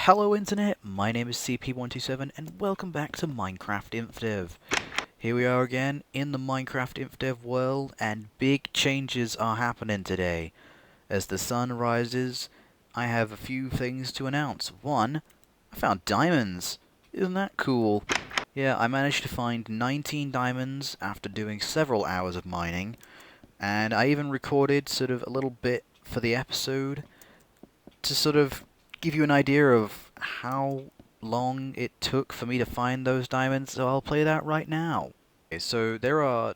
Hello Internet, my name is CP127 and welcome back to Minecraft Infdev. Here we are again in the Minecraft Infdev world and big changes are happening today. As the sun rises, I have a few things to announce. One, I found diamonds. Isn't that cool? Yeah, I managed to find 19 diamonds after doing several hours of mining, and I even recorded sort of a little bit for the episode to sort of give you an idea of how long it took for me to find those diamonds, so I'll play that right now. So there are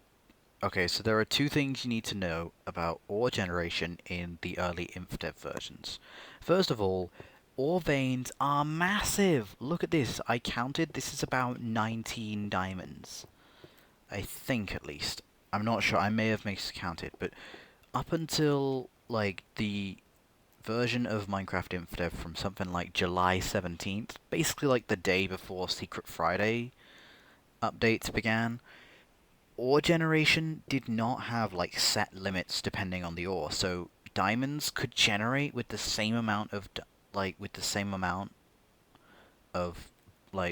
two things you need to know about ore generation in the early Infdev versions. First of all, ore veins are massive. Look at this. I counted. This is about 19 diamonds. I think, at least. I'm not sure. I may have miscounted, but up until like the version of Minecraft Infdev from something like July 17th, basically like the day before Secret Friday updates began, ore generation did not have like set limits depending on the ore. So diamonds could generate with the same amount of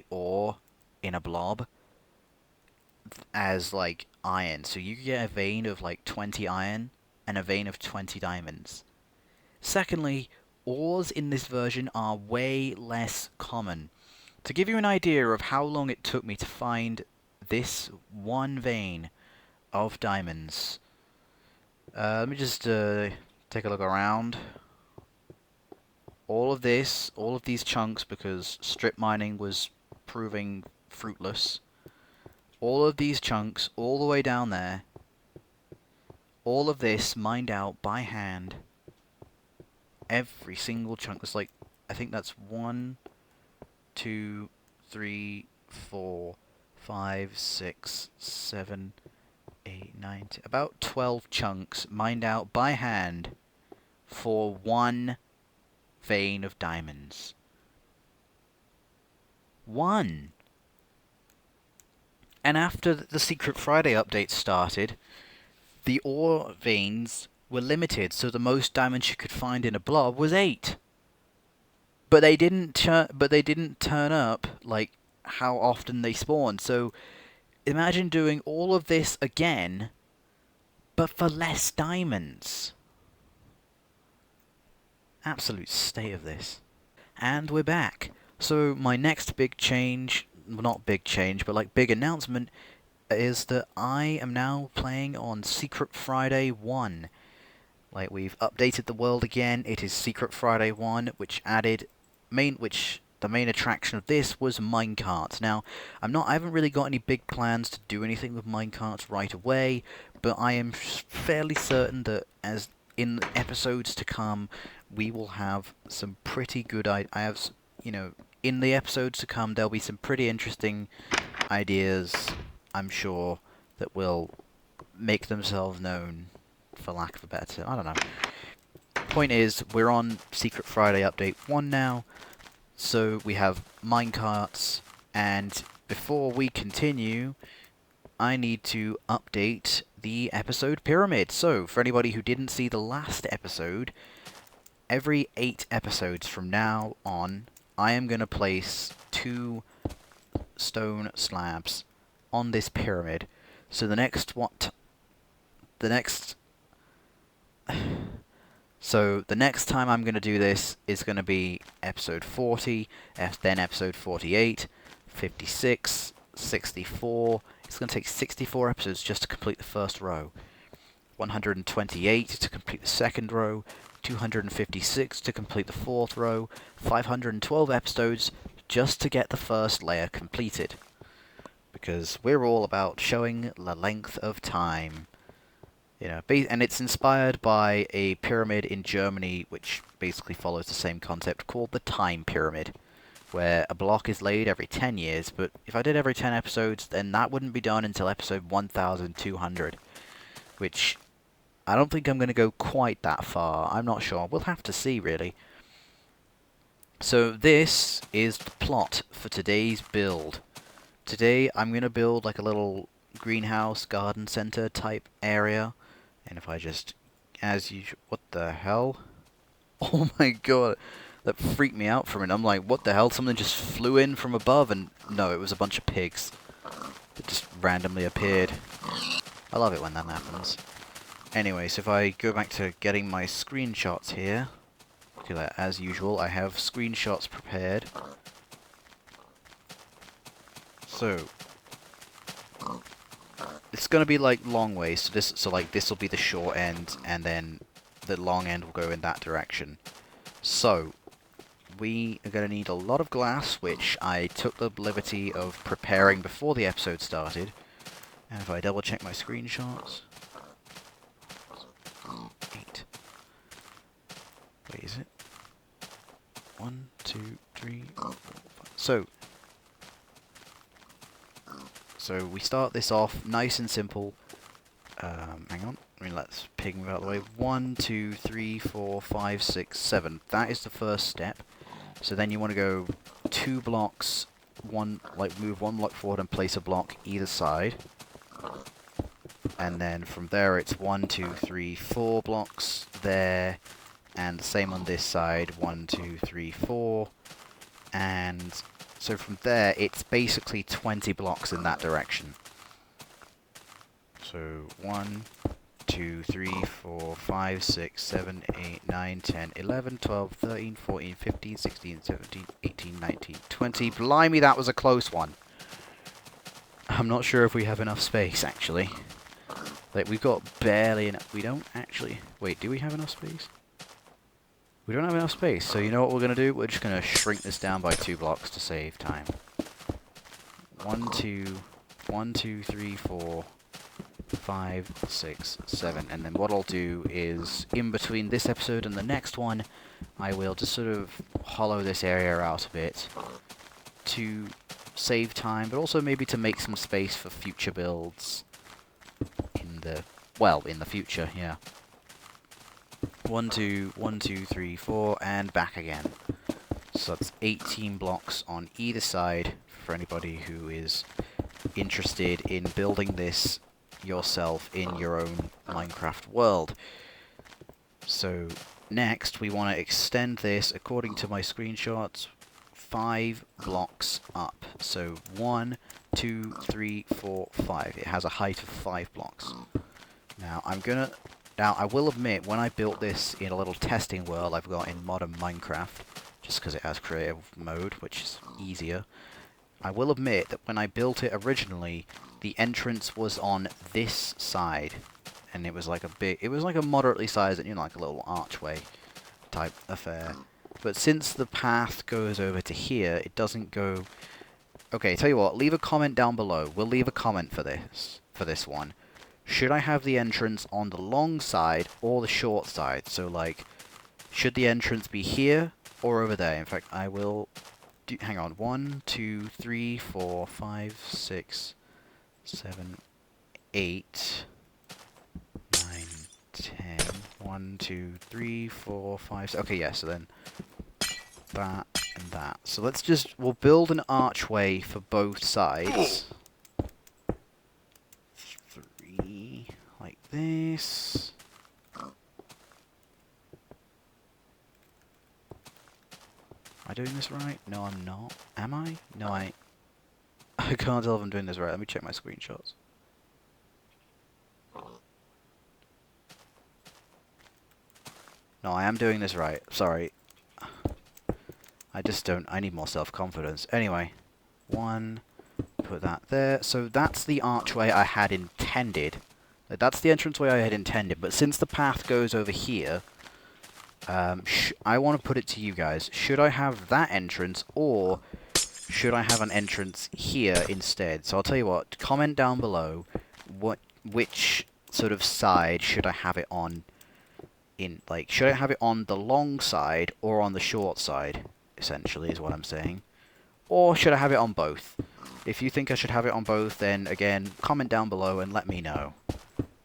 ore in a blob as like iron. So you could get a vein of like 20 iron and a vein of 20 diamonds. Secondly, ores in this version are way less common. To give you an idea of how long it took me to find this one vein of diamonds, let me just take a look around. All of these chunks, because strip mining was proving fruitless, all of these chunks, all the way down there, all of this mined out by hand. Every single chunk was like, I think that's 1, 2, 3, 4, 5, 6, 7, 8, 9, 10, about 12 chunks mined out by hand for one vein of diamonds. One! And after the Secret Friday update started, the ore veins were limited, so the most diamonds you could find in a blob was 8. But they didn't turn up like how often they spawned. So imagine doing all of this again, but for less diamonds. Absolute state of this. And we're back. So my next big change, well, not big change, but like big announcement, is that I am now playing on Secret Friday 1. Like, we've updated the world again. It is Secret Friday 1, which the main attraction of this was minecarts. Now, I haven't really got any big plans to do anything with minecarts right away, but I am fairly certain that as in episodes to come, we will have some pretty good in the episodes to come, there'll be some pretty interesting ideas, I'm sure, that will make themselves known, for lack of a better term. I don't know. Point is, we're on Secret Friday Update 1 now, so we have minecarts, and before we continue, I need to update the episode pyramid. So, for anybody who didn't see the last episode, every 8 episodes from now on, I am going to place 2 stone slabs on this pyramid. So the next time I'm going to do this is going to be episode 40, then episode 48, 56, 64. It's going to take 64 episodes just to complete the first row. 128 to complete the second row. 256 to complete the fourth row. 512 episodes just to get the first layer completed. Because we're all about showing the length of time. And it's inspired by a pyramid in Germany which basically follows the same concept called the time pyramid, where a block is laid every 10 years, but if I did every 10 episodes, then that wouldn't be done until episode 1200, which I don't think I'm going to go quite that far. I'm not sure. We'll have to see, really. So this is the plot for today's build. Today I'm going to build like a little greenhouse garden center type area. And if I just, as usual, what the hell? Oh my god, That freaked me out for a minute. I'm like, what the hell? Something just flew in from above, and no, it was a bunch of pigs that just randomly appeared. I love it when that happens. Anyway, so if I go back to getting my screenshots here, look at that, as usual, I have screenshots prepared. So, it's gonna be like long ways, so like this will be the short end, and then the long end will go in that direction. So, we are going to need a lot of glass, which I took the liberty of preparing before the episode started. And if I double check my screenshots... 8. Wait, is it? 1, 2, 3, 4, 5. So we start this off nice and simple. Hang on. I mean, let's pig move out of the way. 1, 2, 3, 4, 5, 6, 7. That is the first step. So then you want to go 2 blocks, move 1 block forward and place a block either side. And then from there it's 1, 2, 3, 4 blocks there. And the same on this side, 1, 2, 3, 4. And so from there it's basically 20 blocks in that direction. So 1, 2, 3, 4, 5, 6, 7, 8, 9, 10, 11, 12, 13, 14, 15, 16, 17, 18, 19, 20. Blimey, that was a close one. I'm not sure if we have enough space, actually. Like, we've got barely enough. We don't actually... Wait, do we have enough space? We don't have enough space, so you know what we're going to do? We're just going to shrink this down by 2 blocks to save time. 1, 2, 1, 2, 3, 4... 5, 6, 7, and then what I'll do is, in between this episode and the next one, I will just sort of hollow this area out a bit to save time, but also maybe to make some space for future builds in the future, yeah. 1, 2, 1, 2, 3, 4, and back again. So that's 18 blocks on either side for anybody who is interested in building this yourself in your own Minecraft world. So next we want to extend this, according to my screenshots, 5 blocks up. So 1, 2, 3, 4, 5. It has a height of 5 blocks. Now I will admit, when I built this in a little testing world I've got in modern Minecraft, just because it has creative mode, which is easier, I will admit that when I built it originally, the entrance was on this side, and it was like a moderately sized, you know, like a little archway type affair. But since the path goes over to here, it doesn't go... Okay, tell you what, leave a comment down below. We'll leave a comment for this one. Should I have the entrance on the long side or the short side? So, like, should the entrance be here or over there? In fact, I will... hang on. 1, 2, 3, 4, 5, 6... 7, 8, 9, 10, 1, 2, 3, 4, 5, 6. Okay, yeah, so then that and that. So we'll build an archway for both sides. 3, like this. Am I doing this right? No, I'm not. Am I? No, I can't tell if I'm doing this right. Let me check my screenshots. No, I am doing this right. Sorry. I just don't... I need more self-confidence. Anyway. 1. Put that there. So that's the archway I had intended. That's the entranceway I had intended. But since the path goes over here, I want to put it to you guys. Should I have that entrance, or... should I have an entrance here instead? So I'll tell you what, comment down below which sort of side should I have it on in, like, should I have it on the long side or on the short side, essentially, is what I'm saying. Or should I have it on both? If you think I should have it on both, then again, comment down below and let me know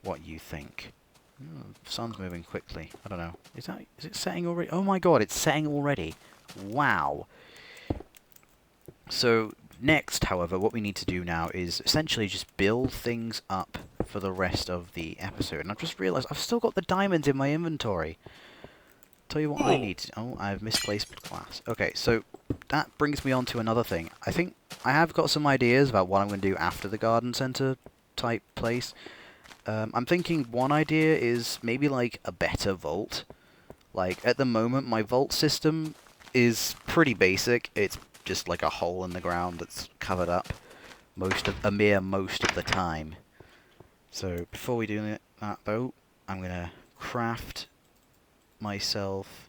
what you think. Sun's moving quickly. I don't know. Is it setting already? Oh my god, it's setting already. Wow. So, next, however, what we need to do now is essentially just build things up for the rest of the episode. And I've just realised I've still got the diamonds in my inventory. tell you what I need to... Oh, I've misplaced glass. Okay, so that brings me on to another thing. I think I have got some ideas about what I'm going to do after the garden center type place. I'm thinking one idea is maybe like a better vault. Like, at the moment, my vault system is pretty basic. It's just like a hole in the ground that's covered up most of the time. So before we do that though, I'm gonna craft myself.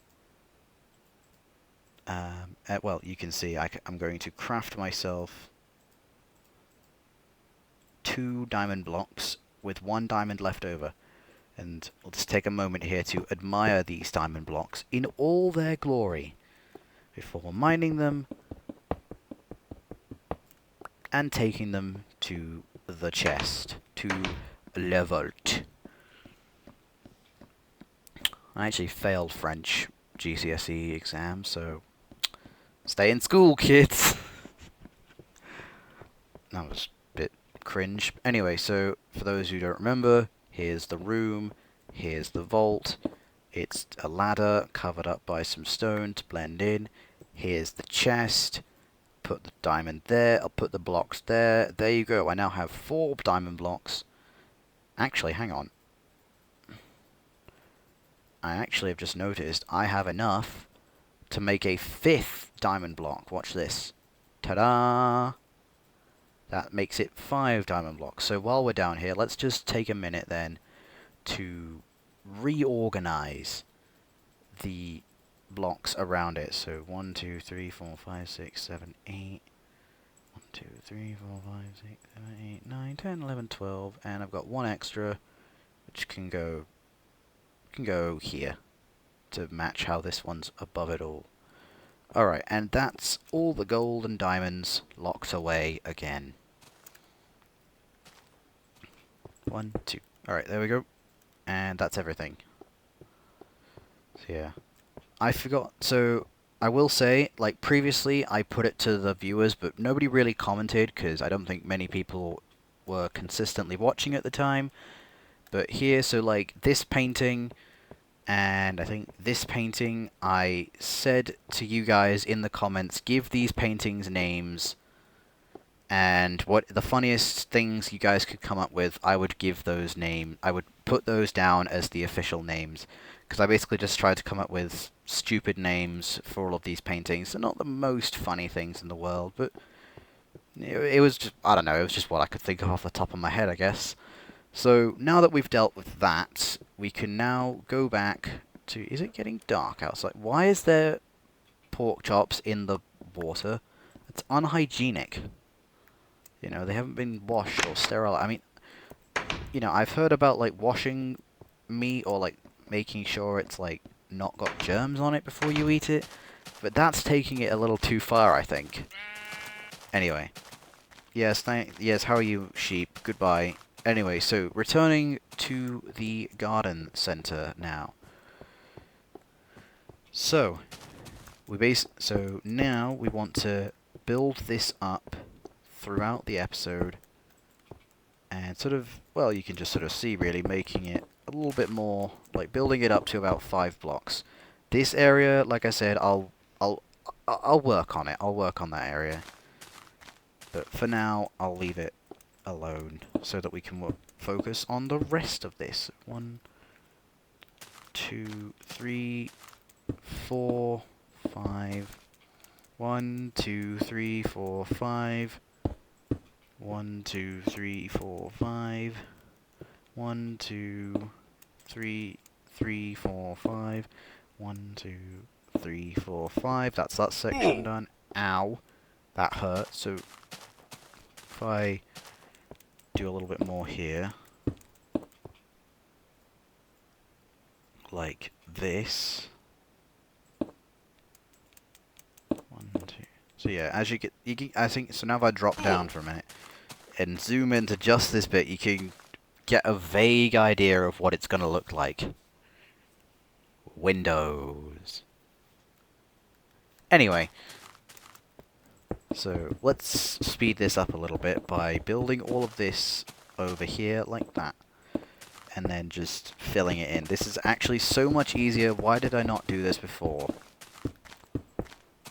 Well, you can see I'm going to craft myself 2 diamond blocks with 1 diamond left over. And we'll just take a moment here to admire these diamond blocks in all their glory before mining them and taking them to the chest, to Le Vault. I actually failed French GCSE exam, so stay in school, kids! That was a bit cringe. Anyway, so for those who don't remember, here's the room, here's the vault. It's a ladder covered up by some stone to blend in. Here's the chest. Put the diamond there. I'll put the blocks there. There you go. I now have 4 diamond blocks. Actually, hang on. I actually have just noticed I have enough to make a 5th diamond block. Watch this. Ta-da! That makes it 5 diamond blocks. So while we're down here, let's just take a minute then to reorganize the blocks around it. So 1, 2, 3, 4, 5, 6, 7, 8. 1, 2, 3, 4, 5, 6, 7, 8, 9, 10, 11, 12. And I've got 1 extra, which can go here to match how this one's above it all. Alright, and that's all the gold and diamonds locked away again. 1, 2. Alright, there we go. And that's everything. So yeah. I forgot, so I will say, like previously I put it to the viewers, but nobody really commented because I don't think many people were consistently watching at the time. But here, so like this painting, and I think this painting, I said to you guys in the comments, give these paintings names, and what the funniest things you guys could come up with, I would give those names. I would put those down as the official names, because I basically just tried to come up with stupid names for all of these paintings. They're not the most funny things in the world, but it was just, I don't know, it was just what I could think of off the top of my head, I guess. So, now that we've dealt with that, we can now go back to... Is it getting dark outside? Why is there pork chops in the water? It's unhygienic. You know, they haven't been washed or sterilized. I mean, you know, I've heard about, like, washing meat or, like, making sure it's, like, not got germs on it before you eat it. But that's taking it a little too far, I think. Anyway. Yes, yes, how are you, sheep? Goodbye. Anyway, so returning to the garden center now. So now we want to build this up throughout the episode and sort of, well, you can just sort of see really making it a little bit more, like building it up to about 5 blocks. This area, like I said, I'll work on it. I'll work on that area. But for now, I'll leave it alone so that we can focus on the rest of this. 1, 2, 3, 4, 5. 1, 2, 3, 4, 5. 1, 2, 3, 4, 5. 1, 2, 3, 3, 4, 5. 1, 2, 3, 4, 5. That's that section done. Ow. That hurt. So if I do a little bit more here, like this. 1, 2. So yeah, as you get, I think, so now if I drop down for a minute and zoom into just this bit, you can get a vague idea of what it's going to look like. Windows. Anyway, so let's speed this up a little bit by building all of this over here like that. and then just filling it in. This is actually so much easier. Why did I not do this before?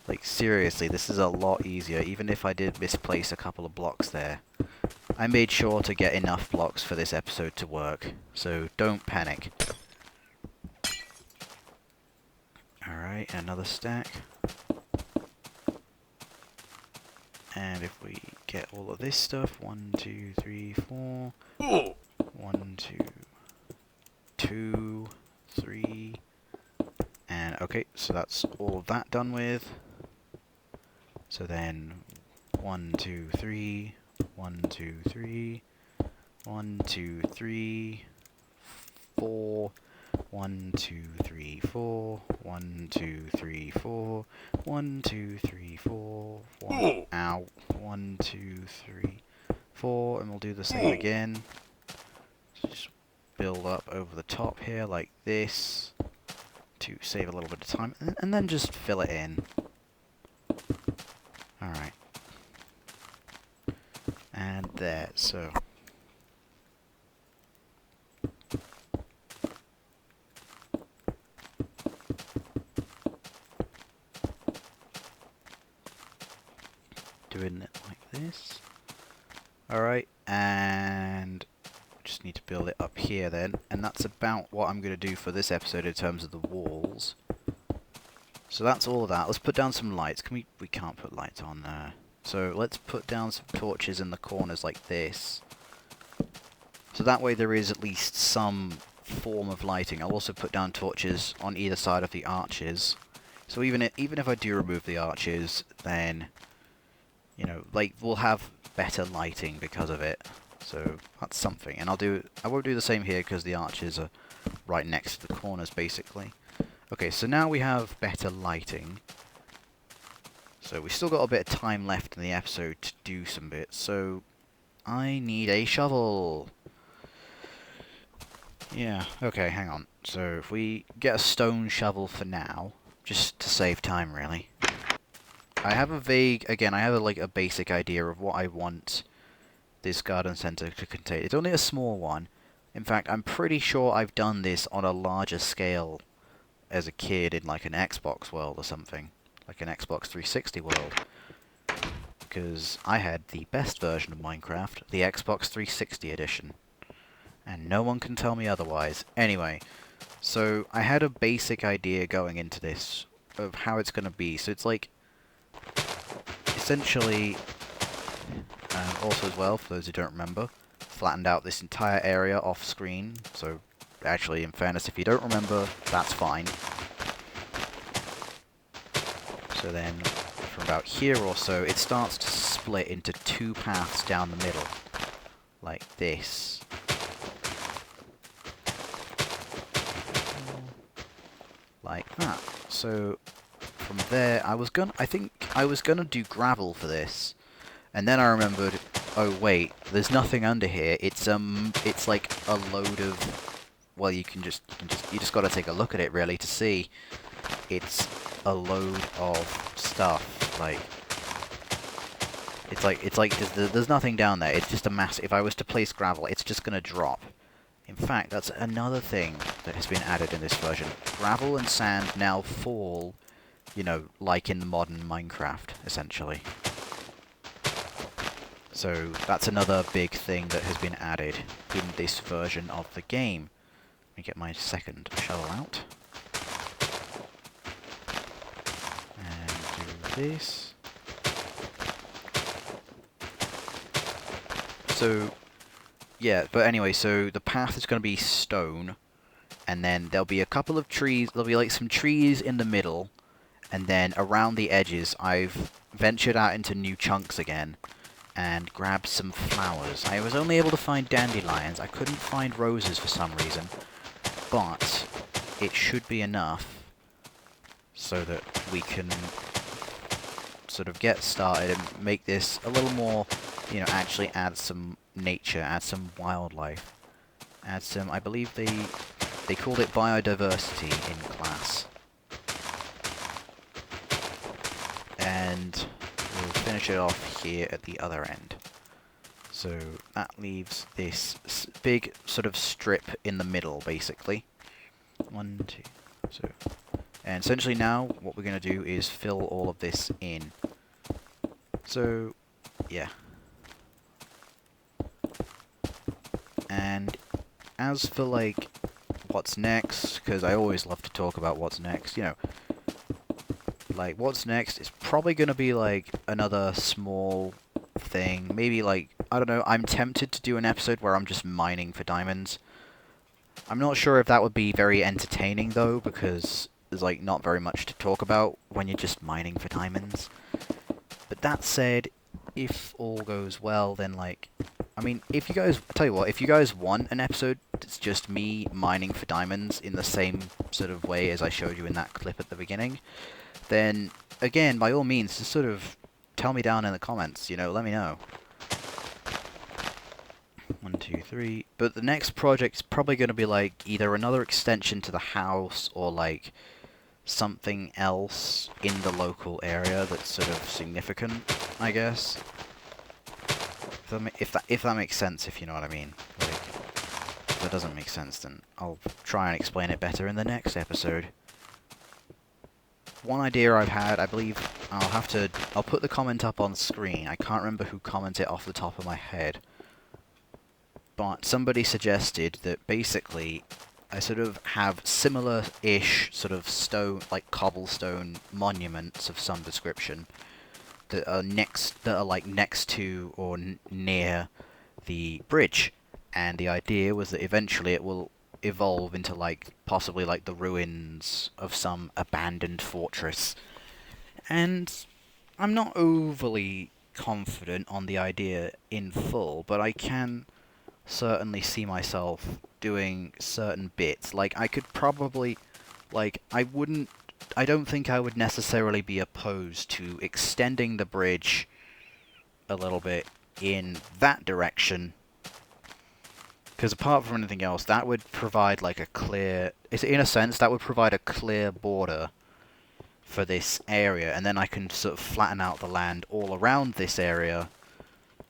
Like, seriously, this is a lot easier, even if I did misplace a couple of blocks there. I made sure to get enough blocks for this episode to work, so don't panic. Alright, another stack. And if we get all of this stuff, 1, 2, 3, 4, 1, 2, 2, 3, and okay, so that's all of that done with. So then 1, 2, 3, 1, 2, 3, 1, 2, 3, 4, 1, 2, 3, 4, 1, 2, 3, 4, 1, 2, 3, 4, 1, ow, 1, 2, 3, 4, and we'll do the same again. Just build up over the top here like this to save a little bit of time, and then just fill it in. Alright. And there, so. Doing it like this. Alright, and just need to build it up here then, and that's about what I'm going to do for this episode in terms of the walls. So that's all of that. Let's put down some lights. We can't put lights on there. So let's put down some torches in the corners like this. So that way there is at least some form of lighting. I'll also put down torches on either side of the arches. So even if I do remove the arches, then, you know, like, we'll have better lighting because of it. So that's something. And I won't do the same here because the arches are right next to the corners basically. Okay, so now we have better lighting. So we've still got a bit of time left in the episode to do some bits. So I need a shovel. Yeah, okay, hang on. So if we get a stone shovel for now, just to save time really. I have a vague, again, I have like a basic idea of what I want this garden center to contain. It's only a small one. In fact, I'm pretty sure I've done this on a larger scale as a kid in like an Xbox world or something. Like an Xbox 360 world. Because I had the best version of Minecraft, the Xbox 360 edition. And no one can tell me otherwise. Anyway, so I had a basic idea going into this of how it's going to be. So it's like, essentially, also as well, for those who don't remember, flattened out this entire area off screen. So actually, in fairness, if you don't remember, that's fine. So then, from about here or so, it starts to split into two paths down the middle. Like this. Like that. So, from there, I think I was gonna do gravel for this. And then I remembered, oh wait, there's nothing under here. It's like a load of, well, you just gotta take a look at it really to see. It's a load of stuff. Like, it's like there's nothing down there. It's just a mass. If I was to place gravel, it's just gonna drop. In fact, that's another thing that has been added in this version. Gravel and sand now fall, you know, like in the modern Minecraft, essentially. So that's another big thing that has been added in this version of the game. Let me get my second shovel out. And do this. So, yeah, but anyway, so the path is going to be stone, and then there'll be a couple of trees, there'll be like some trees in the middle, and then around the edges I've ventured out into new chunks again, and grabbed some flowers. I was only able to find dandelions, I couldn't find roses for some reason, but it should be enough so that we can sort of get started and make this a little more, you know, actually add some nature, add some wildlife, add some, I believe they called it biodiversity in class. And we'll finish it off here at the other end. So that leaves this big sort of strip in the middle, basically. 1, 2, so... And essentially now, what we're going to do is fill all of this in. So, yeah. And as for, like, what's next, because I always love to talk about what's next, you know. Like, what's next is probably going to be, like, another small thing. Maybe, like, I don't know, I'm tempted to do an episode where I'm just mining for diamonds. I'm not sure if that would be very entertaining, though, because there's, like, not very much to talk about when you're just mining for diamonds. But that said, if all goes well, then, like, I mean, if you guys, I'll tell you what, if you guys want an episode that's just me mining for diamonds in the same sort of way as I showed you in that clip at the beginning, then, again, by all means, just sort of tell me down in the comments, you know, let me know. 1, 2, 3. But the next project's probably going to be, like, either another extension to the house or, like, something else in the local area that's sort of significant, I guess. If that makes sense, if you know what I mean. Like, if that doesn't make sense, then I'll try and explain it better in the next episode. One idea I've had, I believe, I'll put the comment up on screen. I can't remember who commented off the top of my head. But somebody suggested that basically I sort of have similar-ish sort of stone, like cobblestone monuments of some description that are next to or near the bridge. And the idea was that eventually it will evolve into like possibly like the ruins of some abandoned fortress. And I'm not overly confident on the idea in full, but I can certainly see myself doing certain bits. Like, I could probably, like, I don't think I would necessarily be opposed to extending the bridge a little bit in that direction. Because apart from anything else, that would provide, like, a clear... in a sense, that would provide a clear border for this area. And then I can sort of flatten out the land all around this area,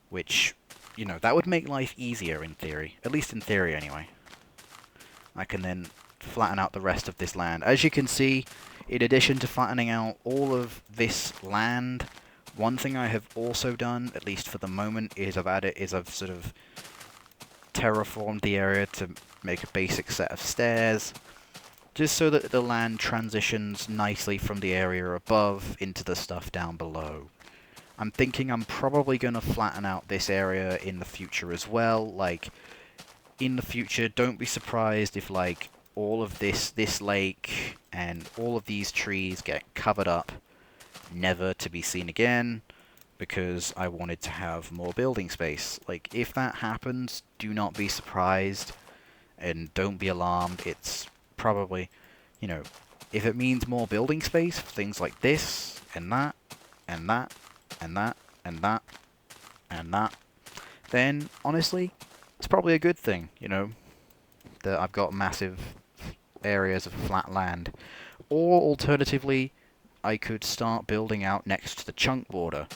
which... you know, that would make life easier in theory. At least in theory, anyway. I can then flatten out the rest of this land. As you can see, in addition to flattening out all of this land, one thing I have also done, at least for the moment, is I've sort of terraformed the area to make a basic set of stairs, just so that the land transitions nicely from the area above into the stuff down below. I'm thinking I'm probably going to flatten out this area in the future as well. Like, in the future, don't be surprised if, like, all of this lake and all of these trees get covered up, never to be seen again, because I wanted to have more building space. Like, if that happens, do not be surprised, and don't be alarmed. It's probably, you know, if it means more building space for things like this, and that, and that, and that, and that, and that, then, honestly, it's probably a good thing, you know, that I've got massive areas of flat land. Or, alternatively, I could start building out next to the chunk border,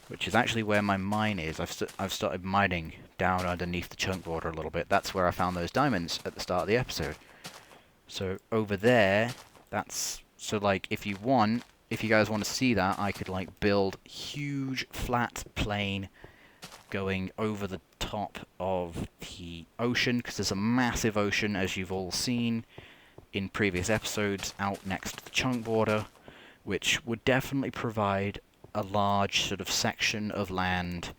which is actually where my mine is. I've started mining down underneath the chunk border a little bit. That's where I found those diamonds at the start of the episode. So, over there, so, like, if you guys want to see that, I could, like, build huge flat plain going over the top of the ocean, because there's a massive ocean, as you've all seen in previous episodes, out next to the chunk border, which would definitely provide a large sort of section of land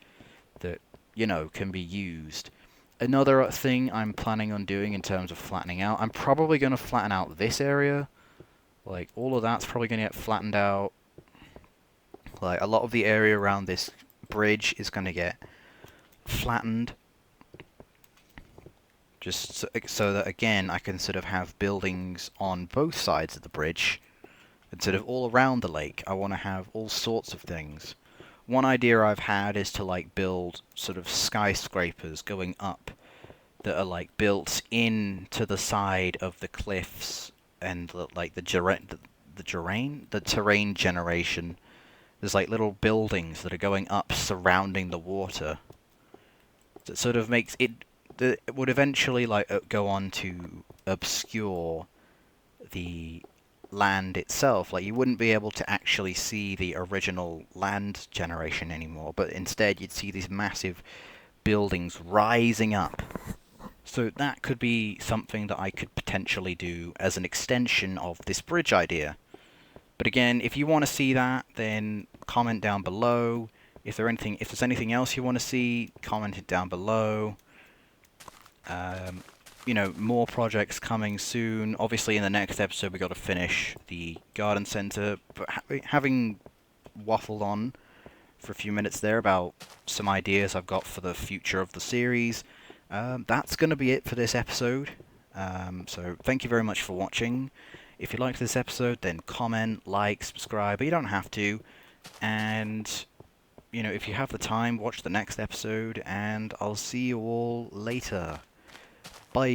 that, you know, can be used. Another thing I'm planning on doing in terms of flattening out, I'm probably going to flatten out this area. Like, all of that's probably going to get flattened out. Like, a lot of the area around this bridge is going to get flattened. Just so that, again, I can sort of have buildings on both sides of the bridge. And sort of all around the lake, I want to have all sorts of things. One idea I've had is to, like, build sort of skyscrapers going up that are, like, built into the side of the cliffs and, like, the terrain generation. There's, like, little buildings that are going up surrounding the water. That sort of makes it... It would eventually like go on to obscure the land itself. Like, you wouldn't be able to actually see the original land generation anymore, but instead you'd see these massive buildings rising up. So that could be something that I could potentially do as an extension of this bridge idea. But again, if you want to see that, then comment down below. If there's anything else you want to see, comment it down below. You know, more projects coming soon. Obviously, in the next episode, we got to finish the garden center. But having waffled on for a few minutes there about some ideas I've got for the future of the series, that's going to be it for this episode. So thank you very much for watching. If you liked this episode, then comment, like, subscribe, but you don't have to. And, you know, if you have the time, watch the next episode, and I'll see you all later. Bye.